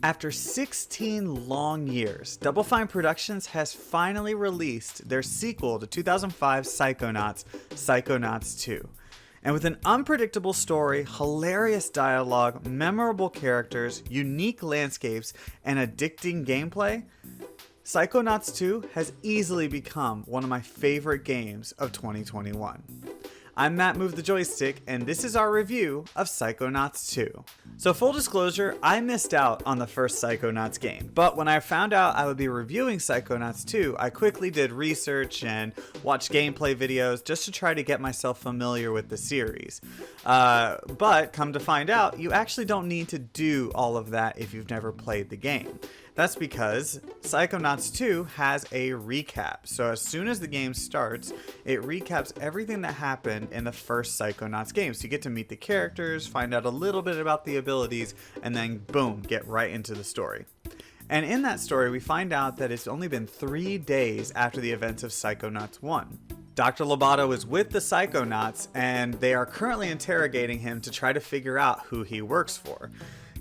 After 16 long years, Double Fine Productions has finally released their sequel to 2005's Psychonauts, Psychonauts 2. And with an unpredictable story, hilarious dialogue, memorable characters, unique landscapes, and addicting gameplay, Psychonauts 2 has easily become one of my favorite games of 2021. I'm Matt Move the Joystick, and this is our review of Psychonauts 2. So full disclosure, I missed out on the first Psychonauts game, but when I found out I would be reviewing Psychonauts 2, I quickly did research and watched gameplay videos just to try to get myself familiar with the series. But come to find out, you actually don't need to do all of that if you've never played the game. That's because Psychonauts 2 has a recap. So as soon as the game starts, it recaps everything that happened in the first Psychonauts game. So you get to meet the characters, find out a little bit about the abilities, and then boom, get right into the story. And in that story, we find out that it's only been 3 days after the events of Psychonauts 1. Dr. Lobato is with the Psychonauts, and they are currently interrogating him to try to figure out who he works for.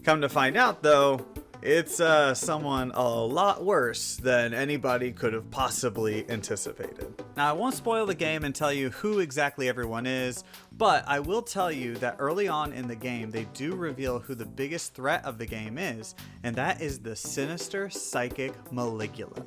Come to find out, though, it's someone a lot worse than anybody could have possibly anticipated. Now, I won't spoil the game and tell you who exactly everyone is, but I will tell you that early on in the game, they do reveal who the biggest threat of the game is, and that is the sinister psychic Maligula.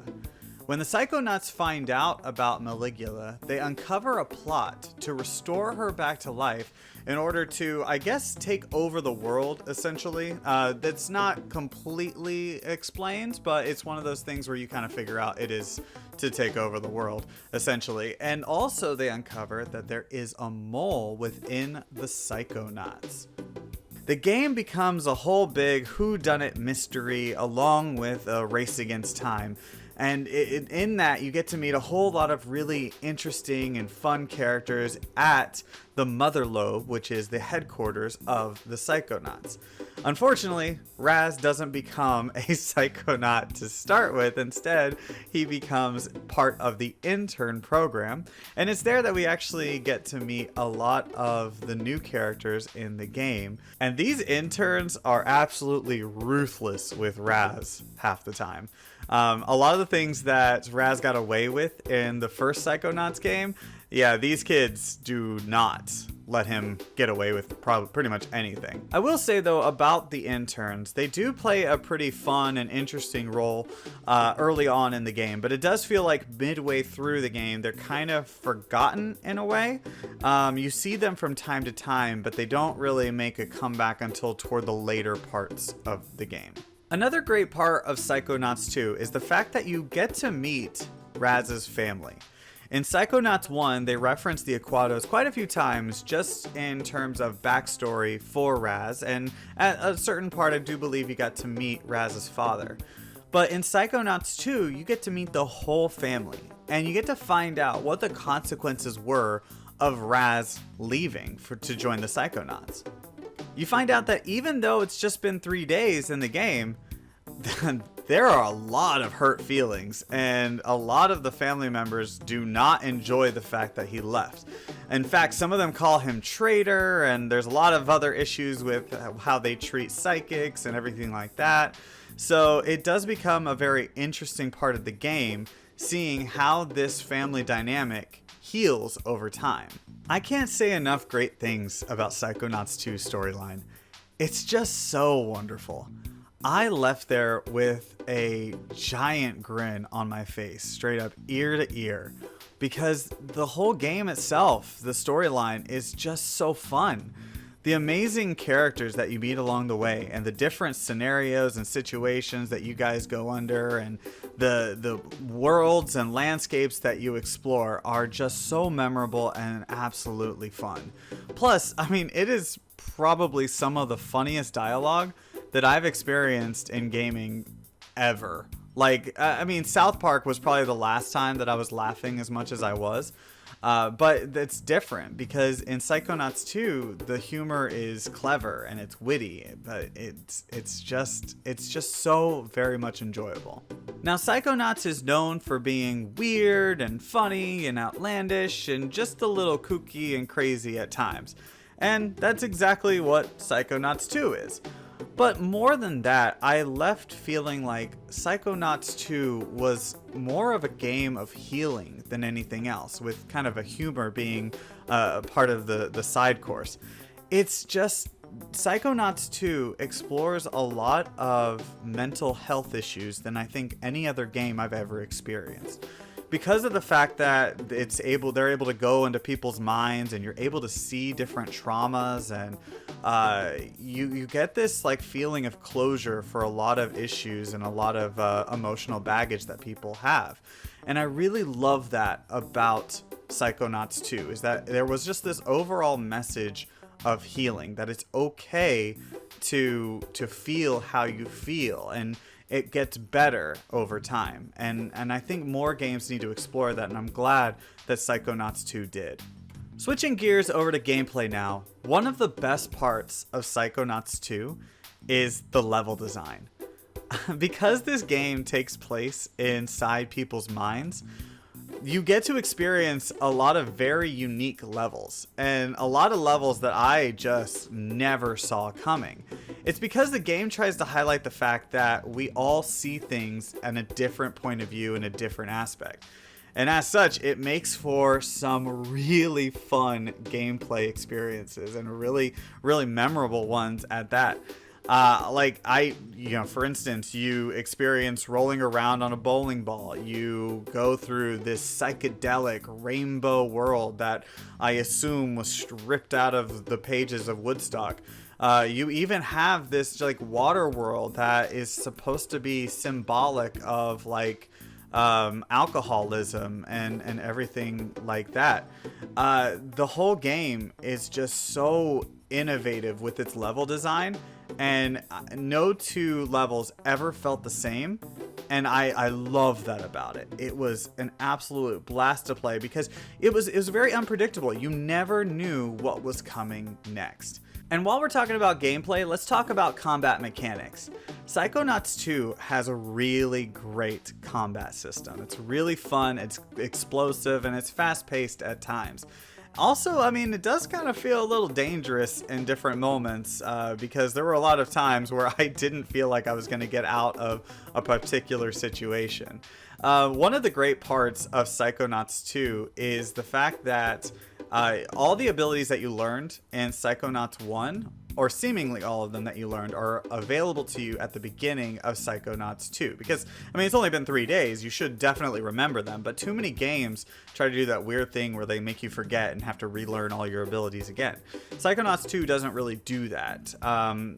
When the Psychonauts find out about Maligula, they uncover a plot to restore her back to life in order to, I guess, take over the world, essentially. That's not completely explained, but it's one of those things where you kind of figure out it is to take over the world, essentially. And also they uncover that there is a mole within the Psychonauts. The game becomes a whole big whodunit mystery along with a race against time. And in that, you get to meet a whole lot of really interesting and fun characters at the Motherlobe, which is the headquarters of the Psychonauts. Unfortunately, Raz doesn't become a Psychonaut to start with. Instead, he becomes part of the intern program. And it's there that we actually get to meet a lot of the new characters in the game. And these interns are absolutely ruthless with Raz half the time. A lot of the things that Raz got away with in the first Psychonauts game, yeah, these kids do not let him get away with pretty much anything. I will say though about the interns, they do play a pretty fun and interesting role early on in the game, but it does feel like midway through the game they're kind of forgotten in a way. You see them from time to time, but they don't really make a comeback until toward the later parts of the game. Another great part of Psychonauts 2 is the fact that you get to meet Raz's family. In Psychonauts 1, they reference the Aquatos quite a few times just in terms of backstory for Raz, and at a certain part I do believe you got to meet Raz's father. But in Psychonauts 2, you get to meet the whole family, and you get to find out what the consequences were of Raz leaving to join the Psychonauts. You find out that even though it's just been 3 days in the game, there are a lot of hurt feelings, and a lot of the family members do not enjoy the fact that he left. In fact, some of them call him traitor, and there's a lot of other issues with how they treat psychics and everything like that. So it does become a very interesting part of the game, seeing how this family dynamic heals over time. I can't say enough great things about Psychonauts 2 storyline. It's just so wonderful. I left there with a giant grin on my face, straight up ear to ear, because the whole game itself, the storyline, is just so fun. The amazing characters that you meet along the way, and the different scenarios and situations that you guys go under, and the worlds and landscapes that you explore are just so memorable and absolutely fun. Plus, I mean, it is probably some of the funniest dialogue that I've experienced in gaming ever. Like, I mean, South Park was probably the last time that I was laughing as much as I was. But it's different because in Psychonauts 2, the humor is clever and it's witty, but it's just so very much enjoyable. Now, Psychonauts is known for being weird and funny and outlandish and just a little kooky and crazy at times. And that's exactly what Psychonauts 2 is. But more than that, I left feeling like Psychonauts 2 was more of a game of healing than anything else, with kind of a humor being part of the side course. It's just Psychonauts 2 explores a lot of mental health issues than I think any other game I've ever experienced. Because of the fact that they're able to go into people's minds, and you're able to see different traumas, and you get this like feeling of closure for a lot of issues and a lot of emotional baggage that people have. And I really love that about Psychonauts 2, is that there was just this overall message of healing, that it's okay to feel how you feel, and it gets better over time. And I think more games need to explore that, and I'm glad that Psychonauts 2 did. Switching gears over to gameplay now, one of the best parts of Psychonauts 2 is the level design. Because this game takes place inside people's minds, you get to experience a lot of very unique levels, and a lot of levels that I just never saw coming. It's because the game tries to highlight the fact that we all see things in a different point of view, in a different aspect. And as such, it makes for some really fun gameplay experiences, and really, really memorable ones at that. For instance, you experience rolling around on a bowling ball. You go through this psychedelic rainbow world that I assume was stripped out of the pages of Woodstock. You even have this like water world that is supposed to be symbolic of like alcoholism and everything like that. The whole game is just so innovative with its level design, and no two levels ever felt the same, and I love that about it. It was an absolute blast to play because it was very unpredictable. You never knew what was coming next. And while we're talking about gameplay, let's talk about combat mechanics. Psychonauts 2 has a really great combat system. It's really fun, it's explosive, and it's fast-paced at times. Also, I mean, it does kind of feel a little dangerous in different moments because there were a lot of times where I didn't feel like I was going to get out of a particular situation. One of the great parts of Psychonauts 2 is the fact that all the abilities that you learned in Psychonauts 1, or seemingly all of them that you learned, are available to you at the beginning of Psychonauts 2. Because, I mean, it's only been 3 days, you should definitely remember them, but too many games try to do that weird thing where they make you forget and have to relearn all your abilities again. Psychonauts 2 doesn't really do that.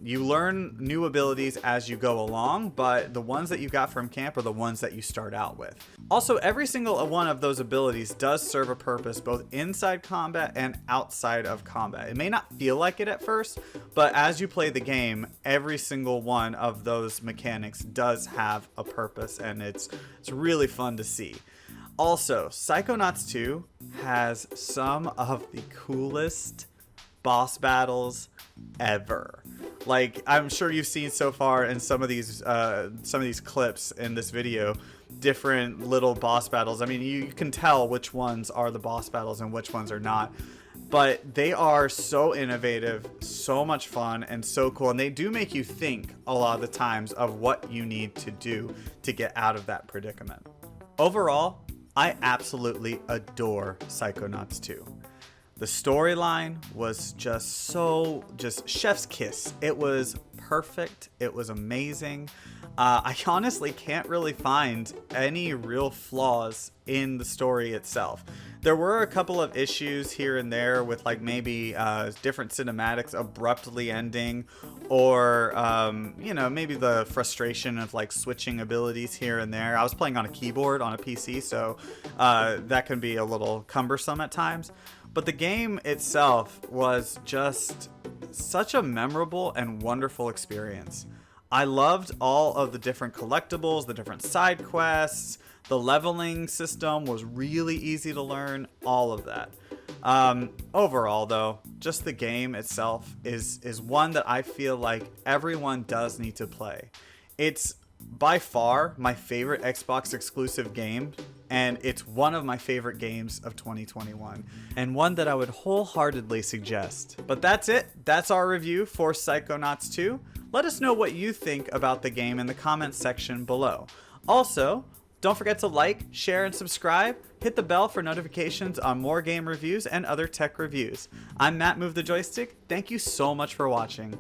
You learn new abilities as you go along, but the ones that you got from camp are the ones that you start out with. Also, every single one of those abilities does serve a purpose both inside combat and outside of combat. It may not feel like it at first, but as you play the game, every single one of those mechanics does have a purpose, and it's really fun to see. Also, Psychonauts 2 has some of the coolest boss battles ever. Like, I'm sure you've seen so far in some of these clips in this video, different little boss battles. I mean, you can tell which ones are the boss battles and which ones are not. But they are so innovative, so much fun, and so cool. And they do make you think a lot of the times of what you need to do to get out of that predicament. Overall, I absolutely adore Psychonauts 2. The storyline was just chef's kiss. It was perfect. It was amazing. I honestly can't really find any real flaws in the story itself. There were a couple of issues here and there with like maybe different cinematics abruptly ending, or maybe the frustration of like switching abilities here and there. I was playing on a keyboard on a PC, so that can be a little cumbersome at times. But the game itself was just such a memorable and wonderful experience. I loved all of the different collectibles, the different side quests. The leveling system was really easy to learn, all of that. Overall, though, just the game itself is one that I feel like everyone does need to play. It's by far my favorite Xbox exclusive game, and it's one of my favorite games of 2021, and one that I would wholeheartedly suggest. But that's it. That's our review for Psychonauts 2. Let us know what you think about the game in the comments section below. Also, don't forget to like, share, and subscribe. Hit the bell for notifications on more game reviews and other tech reviews. I'm Matt Move the Joystick. Thank you so much for watching.